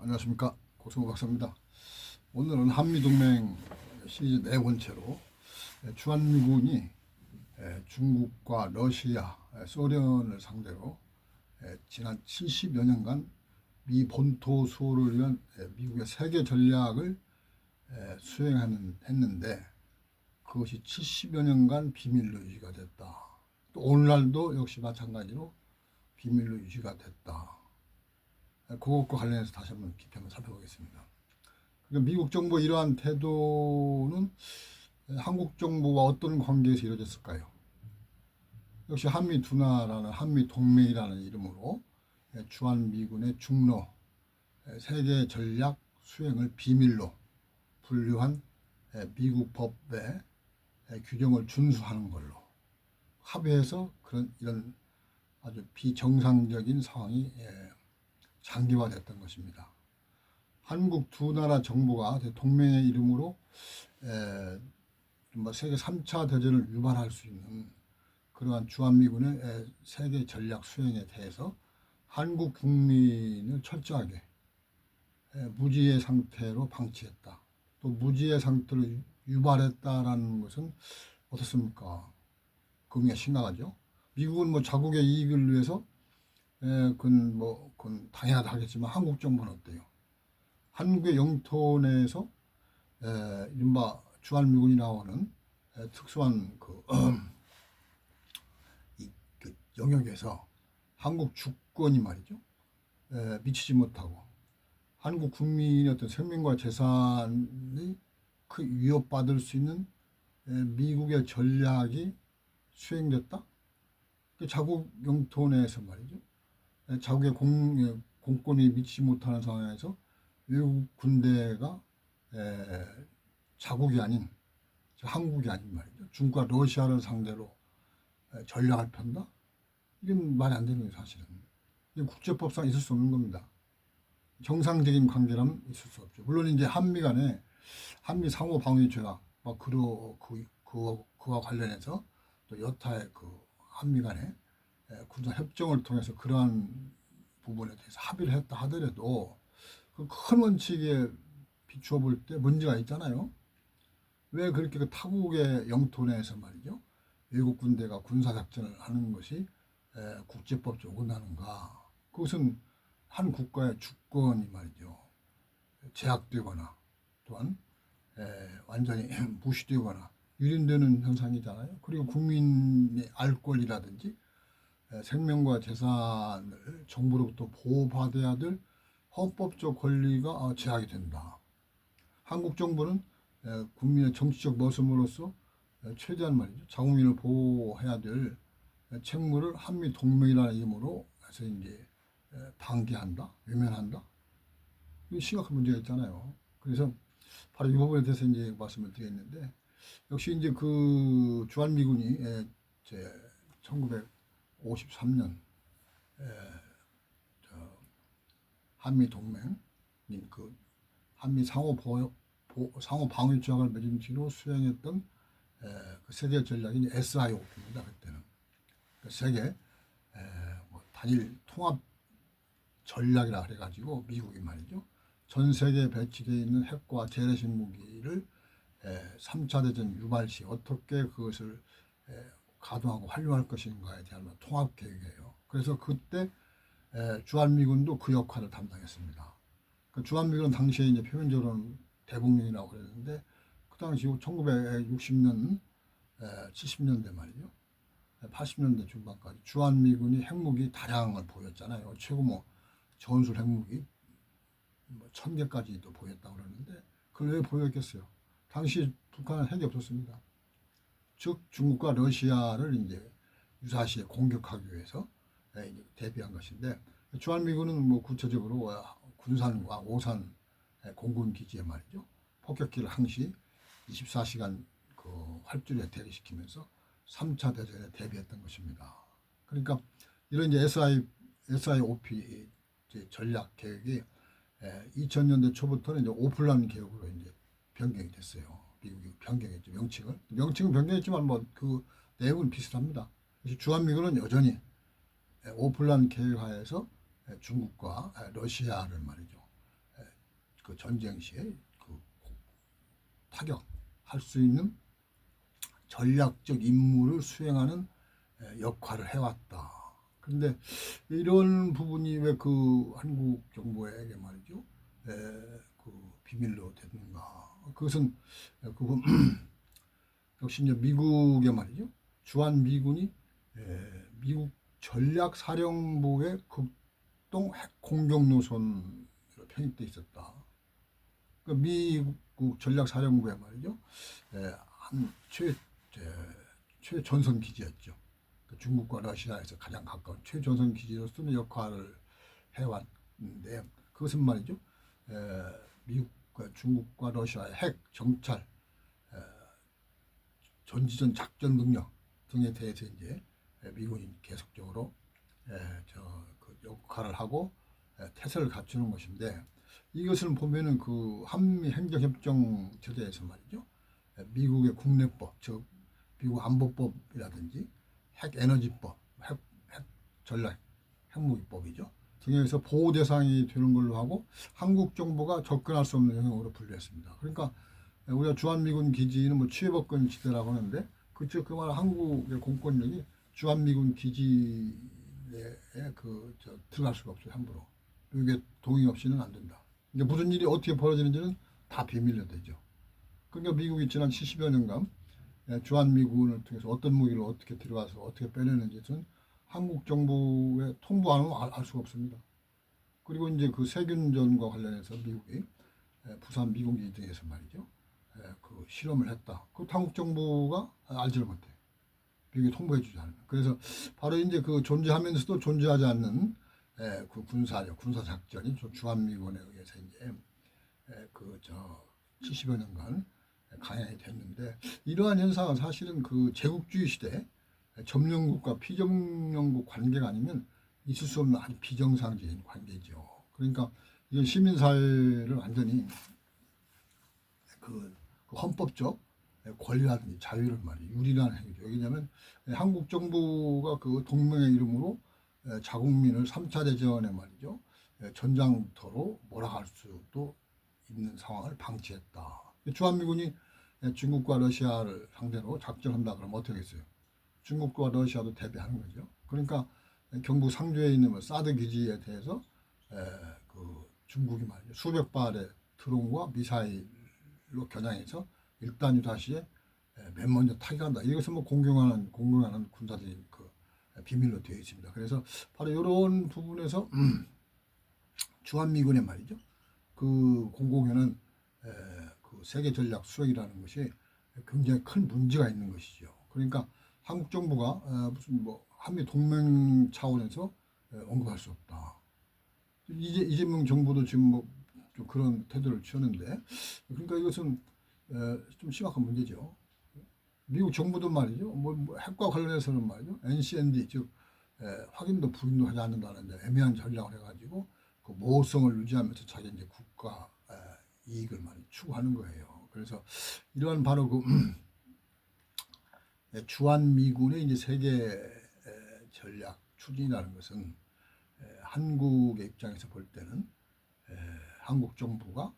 안녕하십니까, 고승호 박사입니다. 오늘은 한미동맹 시리즈 네 번째로 주한미군이 중국과 러시아, 소련을 상대로 지난 70여 년간 미 본토 수호를 위한 미국의 세계 전략을 수행했는데, 그것이 70여 년간 비밀로 유지가 됐다. 또 오늘날도 역시 마찬가지로 비밀로 유지가 됐다. 그것과 관련해서 다시 한번 깊이 한번 살펴보겠습니다. 그러니까 미국 정부의 이러한 태도는 한국 정부와 어떤 관계에서 이루어졌을까요? 역시 한미 두 나라는 한미 동맹이라는 이름으로 주한미군의 중로, 세계 전략 수행을 비밀로 분류한 미국 법의 규정을 준수하는 걸로 합의해서 이런 아주 비정상적인 상황이 장기화됐던 것입니다. 한국 두 나라 정부가 동맹의 이름으로 세계 3차 대전을 유발할 수 있는 그러한 주한미군의 세계 전략 수행에 대해서 한국 국민을 철저하게 무지의 상태로 방치했다. 또 무지의 상태로 유발했다라는 것은 어떻습니까? 그 의미가 심각하죠. 미국은 자국의 이익을 위해서 그건 당연하다 하겠지만 한국 정부는 어때요? 한국의 영토 내에서 이른바 주한미군이 나오는 특수한 그 영역에서 한국 주권이 말이죠, 미치지 못하고 한국 국민의 어떤 생명과 재산이 위협받을 수 있는 미국의 전략이 수행됐다? 자국 영토 내에서 말이죠, 자국의 공권이 미치지 못하는 상황에서 외국 군대가 자국이 아닌, 한국이 아닌 말이죠, 중국과 러시아를 상대로 전략을 편다? 이건 말이 안 되는 거예요, 사실은. 이건 국제법상 있을 수 없는 겁니다. 정상적인 관계라면 있을 수 없죠. 물론 이제 한미 간에 한미 상호 방위 조약, 그와 관련해서 또 여타의 한미 간에 군사 협정을 통해서 그러한 부분에 대해서 합의를 했다 하더라도 그 큰 원칙에 비추어 볼 때 문제가 있잖아요. 왜 그렇게 타국의 영토 내에서 말이죠, 외국 군대가 군사작전을 하는 것이 국제법적으로 어긋나는가? 그것은 한 국가의 주권이 말이죠, 제약되거나 또한 완전히 무시되거나 유린되는 현상이잖아요. 그리고 국민의 알 권리라든지 생명과 재산을 정부로부터 보호받아야 될 헌법적 권리가 제약이 된다. 한국 정부는 국민의 정치적 모습으로서 최대한 말이죠, 자국민을 보호해야 될 책무를 한미 동맹이라는 이름으로 해서 이제 방기한다, 외면한다. 이 심각한 문제가 있잖아요. 그래서 바로 이 부분에 대해서 이제 말씀을 드렸는데, 역시 이제 그 주한미군이 1953년 한미 동맹, 한미 상호 방위 조약을 맺은 뒤로 수행했던 그 세계 전략이 SIOP입니다. 그때는 세계 단일 통합 전략이라 그래가지고 미국이 말이죠, 전 세계에 배치되어 있는 핵과 재래식 무기를 3차 대전 유발 시 어떻게 그것을 가동하고 활용할 것인가에 대한 통합 계획이에요. 그래서 그때 주한미군도 그 역할을 담당했습니다. 그 주한미군은 당시에 이제 표면적으로는 대북령이라고 그랬는데, 그 당시 1960년, 70년대 말이죠, 80년대 중반까지 주한미군이 핵무기 다량을 보였잖아요. 최고 전술 핵무기 1000개까지도 보였다고 그러는데, 그걸 왜 보였겠어요? 당시 북한은 핵이 없었습니다. 즉 중국과 러시아를 이제 유사시에 공격하기 위해서 대비한 것인데, 주한미군은 구체적으로 군산과 오산 공군 기지에 말이죠, 폭격기를 항시 24시간 활주로에 대기시키면서 3차 대전에 대비했던 것입니다. 그러니까 이런 이제 SIOP 전략 계획이 2000년대 초부터는 이제 오플란 계획으로 이제 변경이 됐어요. 미국이 변경했죠. 명칭은 변경했지만 그 내용은 비슷합니다. 그래서 주한미군은 여전히 오플란 계획하에서 중국과 러시아를 말이죠, 그 전쟁 시에 그 타격할 수 있는 전략적 임무를 수행하는 역할을 해왔다. 그런데 이런 부분이 왜 그 한국 정부에게 말이죠, 그 비밀로 됐는가? 그것은 그 역시 이제 미국의 말이죠, 주한 미군이 미국 전략사령부의 극동 핵 공격 노선으로 편입돼 있었다. 그 미국 전략사령부에 말이죠, 한 최전선 기지였죠. 그 중국과 러시아에서 가장 가까운 최전선 기지로서는 역할을 해왔는데, 그것은 말이죠, 미국과 중국과 러시아의 핵 정찰, 전지전 작전 능력 등에 대해서 이제 미군이 계속적으로 그 역할을 하고 태세를 갖추는 것인데, 이것을 보면은 그 한미 행정협정 체제에서 말이죠, 미국의 국내법, 즉 미국 안보법이라든지 핵 에너지법, 핵 전략, 핵무기법이죠, 등에서 보호 대상이 되는 걸로 하고 한국 정부가 접근할 수 없는 영역으로 분류했습니다. 그러니까 우리가 주한미군 기지는 뭐 취해법권 지대라고 하는데, 그쪽 그 말 한국의 공권력이 주한미군 기지에 들어갈 수가 없어요. 함부로. 이게 동의 없이는 안 된다. 이게 무슨 일이 어떻게 벌어지는지는 다 비밀로 되죠. 그러니까 미국이 지난 70여 년간 주한미군을 통해서 어떤 무기를 어떻게 들어가서 어떻게 빼내는지는 한국 정부에 통보 안 하면 알 수가 없습니다. 그리고 이제 그 세균전과 관련해서 미국이 부산 미군기지 등에서 말이죠, 그 실험을 했다. 그 한국 정부가 알지를 못해. 미국이 통보해주지 않으면. 그래서 바로 이제 그 존재하면서도 존재하지 않는 그 군사력, 군사작전이 주한미군에 의해서 이제 70여 년간 강행이 됐는데, 이러한 현상은 사실은 그 제국주의 시대 점령국과 피점령국 관계가 아니면 있을 수 없는 아주 비정상적인 관계죠. 그러니까 이건 시민사회를 완전히 그 헌법적 권리라든지 자유를 말이에요, 유린하는 행위죠. 왜냐하면 한국 정부가 그 동맹의 이름으로 자국민을 3차 대전에 말이죠, 전장터로 몰아갈 수도 있는 상황을 방치했다. 주한미군이 중국과 러시아를 상대로 작전한다 그러면 어떻게 하겠어요? 중국과 러시아도 대비하는 거죠. 그러니까 경북 상주에 있는 사드 기지에 대해서 그 중국이 말이죠, 수백 발의 드론과 미사일로 겨냥해서 1단 2다시에 맨 먼저 타격한다. 이것은 뭐 공경하는 군사적인 그 비밀로 되어 있습니다. 그래서 바로 이런 부분에서 주한미군의 말이죠, 그 공공연한 그 세계 전략 수행이라는 것이 굉장히 큰 문제가 있는 것이죠. 그러니까 한국 정부가 무슨 뭐 한미 동맹 차원에서 언급할 수 없다. 이재명 정부도 지금 뭐 좀 그런 태도를 취하는데, 그러니까 이것은 좀 심각한 문제죠. 미국 정부도 말이죠, 뭐 핵과 관련해서는 말이죠, NCND 즉 확인도 부인도 하지 않는다는 애매한 전략을 해가지고 그 모호성을 유지하면서 자기 이제 국가 이익을 많이 추구하는 거예요. 그래서 이러한 바로 그 주한미군의 이제 세계 전략 추진이라는 것은 한국의 입장에서 볼 때는 한국 정부가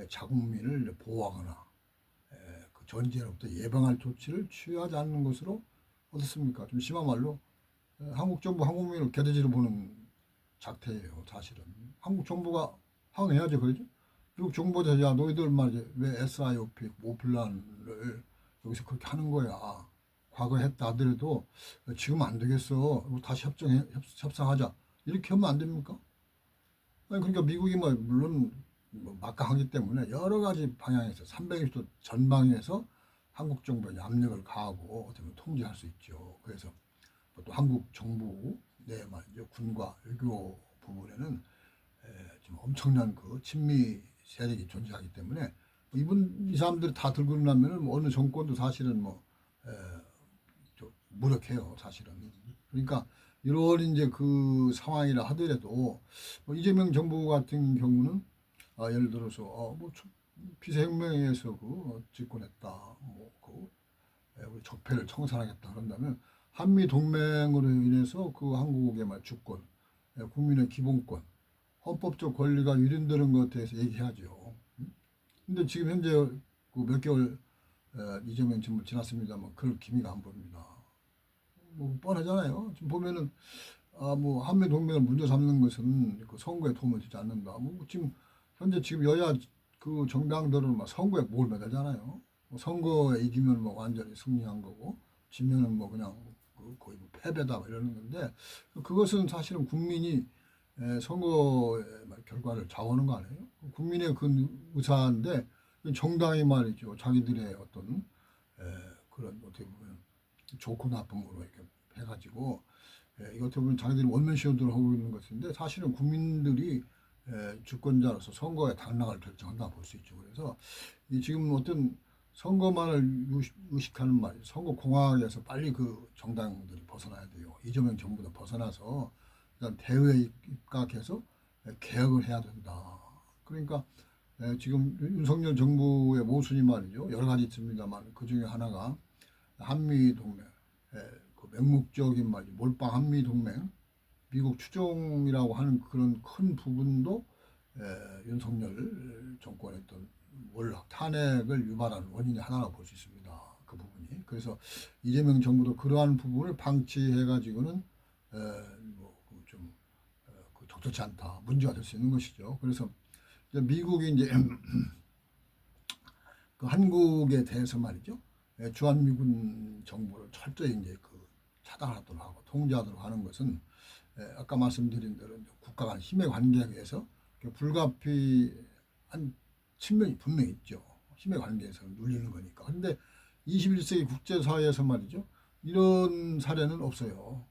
자국민을 보호하거나 그 전쟁으로부터 예방할 조치를 취하지 않는 것으로 어떻습니까? 좀 심한 말로 한국 정부 한국민을 개돼지로 보는 작태예요. 사실은 한국 정부가 항의해야죠, 그러죠? 미국 정부에서 야 너희들 말이지 왜 SIOP 오플란을 여기서 그렇게 하는 거야? 과거에 했다 하더라도 지금 안 되겠어. 다시 협상하자. 이렇게 하면 안 됩니까? 아니, 그러니까 미국이 뭐 물론 뭐 막강하기 때문에 여러 가지 방향에서 360도 전방에서 한국 정부에 압력을 가하고 어떻게 보면 통제할 수 있죠. 그래서 또 한국 정부 내 말이죠, 군과 외교 부분에는 좀 엄청난 그 친미 세력이 존재하기 때문에 이 사람들이 다 들고 일어나면은 뭐 어느 정권도 사실은 뭐 좀 무력해요, 사실은. 그러니까 이런 이제 그 상황이라 하더라도 뭐 이재명 정부 같은 경우는 예를 들어서 뭐 피세혁명에서 그 집권했다, 뭐그 우리 적폐를 청산하겠다 그런다면 한미 동맹으로 인해서 그 한국의 말 주권, 국민의 기본권, 헌법적 권리가 유린되는 것에 대해서 얘기해야죠. 근데 지금 현재 그 몇 개월 이재명 정부 지났습니다만 그럴 기미가 안 보입니다. 뭐 뻔하잖아요. 지금 보면은 뭐 한미 동맹을 문제 삼는 것은 그 선거에 도움을 주지 않는다. 뭐 지금 현재 지금 여야 그 정당들은 막 선거에 뭘 매달잖아요. 뭐 선거에 이기면 뭐 완전히 승리한 거고 지면은 뭐 그냥 그 거의 뭐 패배다 뭐 이러는 건데 그것은 사실은 국민이 선거의 결과를 좌우하는 거 아니에요? 국민의 그 의사인데 정당이 말이죠. 자기들의 어떤 그런 어떻게 보면 좋고 나쁨으로 이렇게 해가지고 이거 어떻게 보면 자기들이 원맨 쇼를 하고 있는 것인데 사실은 국민들이 주권자로서 선거의 당락을 결정한다 볼 수 있죠. 그래서 이 지금 어떤 선거만을 의식하는 말, 선거 공학에서 빨리 그 정당들이 벗어나야 돼요. 이재명 정부도 벗어나서 일단 대의에 입각해서 개혁을 해야 된다. 그러니까 지금 윤석열 정부의 모순이 말이죠. 여러 가지 있습니다만 그 중에 하나가 한미 동맹, 그 맹목적인 말이 몰빵 한미 동맹, 미국 추종이라고 하는 그런 큰 부분도 윤석열 정권의 어떤 원락 탄핵을 유발하는 원인이 하나라고 볼 수 있습니다. 그 부분이. 그래서 이재명 정부도 그러한 부분을 방치해 가지고는 뭐좀 그 적절치 않다. 문제가 될 수 있는 것이죠. 그래서 이제 미국이 이제 그 한국에 대해서 말이죠. 주한미군 정부를 철저히 이제 그 차단하도록 하고 통제하도록 하는 것은 아까 말씀드린 대로 국가 간 힘의 관계에 의해서 불가피한 측면이 분명히 있죠. 힘의 관계에서 눌리는 거니까. 근데 21세기 국제사회에서 말이죠. 이런 사례는 없어요.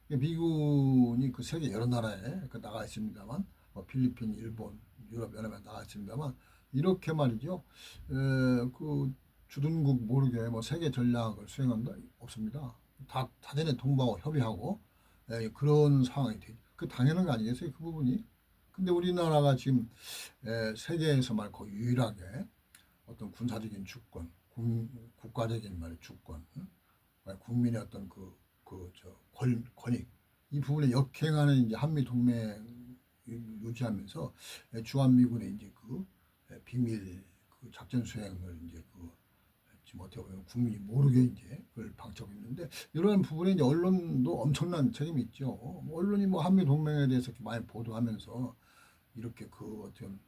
미군이 그 세계 여러 나라에 나가 있습니다만, 뭐 필리핀, 일본, 유럽연합에 나가 있습니다만, 이렇게 말이죠. 그 주둔국 모르게 뭐 세계 전략을 수행한다 없습니다. 다 사전에 통보하고 협의하고 그런 상황이 돼. 그 당연한 거 아니겠어요? 그 부분이. 근데 우리나라가 지금 세계에서 말 거의 유일하게 어떤 군사적인 주권, 국가적인 말의 주권, 국민의 어떤 권익 이 부분에 역행하는 이제 한미 동맹 유지하면서 주한미군의 이제 그 비밀 그 작전 수행을 이제 그 지금 어떻게 보면 국민이 모르게 이제 그걸 방치하고 있는데 이런 부분에 이제 언론도 엄청난 책임이 있죠. 언론이 뭐 한미 동맹에 대해서 이렇게 많이 보도하면서 이렇게 그 어떤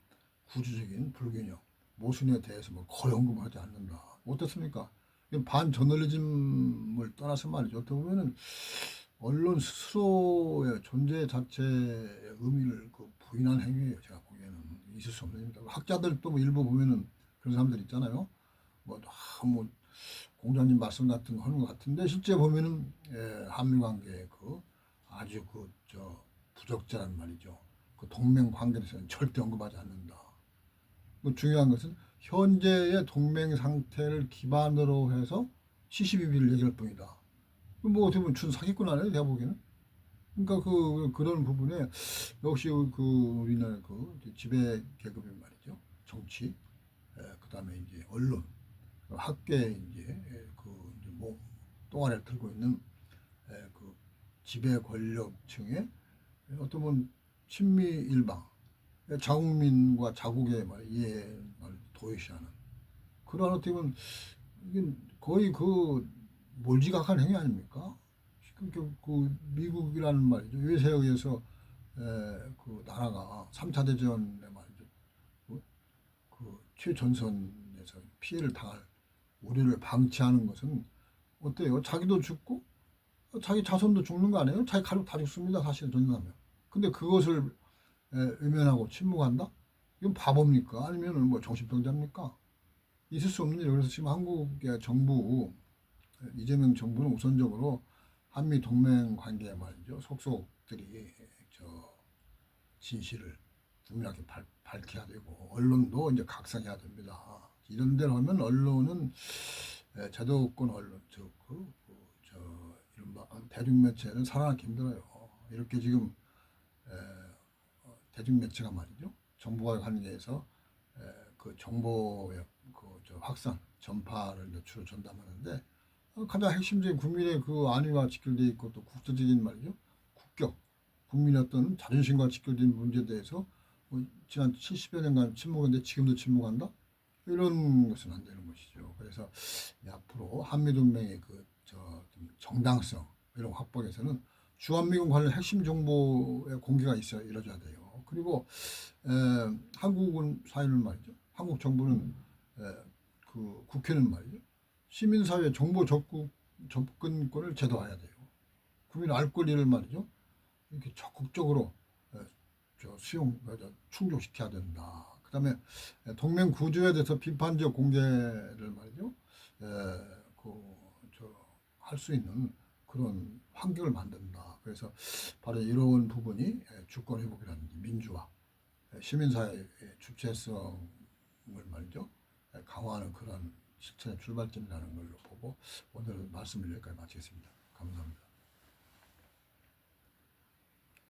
구조적인 불균형, 모순에 대해서 뭐 거의 언급하지 않는다. 어떻습니까? 반 저널리즘을 떠나서 말이죠. 어떻게 보면은 언론 스스로의 존재 자체의 의미를 그 부인한 행위예요. 제가 보기에는 있을 수 없는 일입니다. 학자들도 뭐 일부 보면은 그런 사람들 있잖아요. 뭐 공자님 말씀 같은 거 하는 것 같은데 실제 보면은 한미 관계의 그 아주 부적절한 말이죠. 그 동맹 관계에 대해서는 절대 언급하지 않는다. 뭐 중요한 것은 현재의 동맹 상태를 기반으로 해서 시시비비를 얘기할 뿐이다. 뭐 어떻게 보면 준 사기꾼 아니에요, 내가 보기에는. 그러니까 그런 부분에 역시 그 우리나라 그 지배 계급이 말이죠. 정치, 그다음에 이제 언론, 학계 이제 이제 뭐 동아리를 들고 있는 그 지배 권력층의 어떤 보면 친미 일방, 자국민과 자국의 이해를 도외시하는 그런 어떻게 보면 이게 거의 그 몰지각한 행위 아닙니까? 그 미국이라는 말이죠. 외세에 의해서 그 나라가 3차 대전에 말이죠. 그 최전선에서 피해를 당할 우려를 방치하는 것은 어때요? 자기도 죽고 자기 자손도 죽는 거 아니에요? 자기 가족 다 죽습니다. 사실 전쟁하면. 근데 그것을 외면하고 침묵한다? 이건 바보입니까? 아니면 뭐 정신병자입니까? 있을 수 없는 일. 그래서 지금 한국의 정부 이재명 정부는 우선적으로 한미 동맹 관계 말이죠. 속속들이 진실을 분명하게 밝혀야 되고 언론도 이제 각성해야 됩니다. 이런 데로 하면 언론은 제도권 언론 이른바 대중매체는 살아남기 힘들어요. 이렇게 지금 대중매체가 말이죠. 정보와 관계에서 그 정보의 확산, 전파를 주로 전담하는데 가장 핵심적인 국민의 그 안위와 직결되어 있고 또 국제적인 말이죠. 국격, 국민의 어떤 자존심과 직결된 문제에 대해서 지난 70여 년간 침묵했는데 지금도 침묵한다? 이런 것은 안 되는 것이죠. 그래서 앞으로 한미동맹의 좀 정당성 이런 확보에서는 주한미군 관련 핵심 정보의 공개가 있어야 이루어져야 돼요. 그리고 한국은 사회는 말이죠. 한국 정부는 그 국회는 말이죠. 시민사회 정보 접근권을 제도화해야 돼요. 국민 알 권리를 말이죠. 이렇게 적극적으로 충족시켜야 된다. 그다음에 동맹 구조에 대해서 비판적 공개를 말이죠. 할 수 있는 그런 환경을 만든다. 그래서 바로 이런 부분이 주권 회복이라든지 민주화, 시민사회의 주체성을 말이죠. 강화하는 그런 실천의 출발점이라는 걸로 보고 오늘 말씀을 여기까지 마치겠습니다. 감사합니다.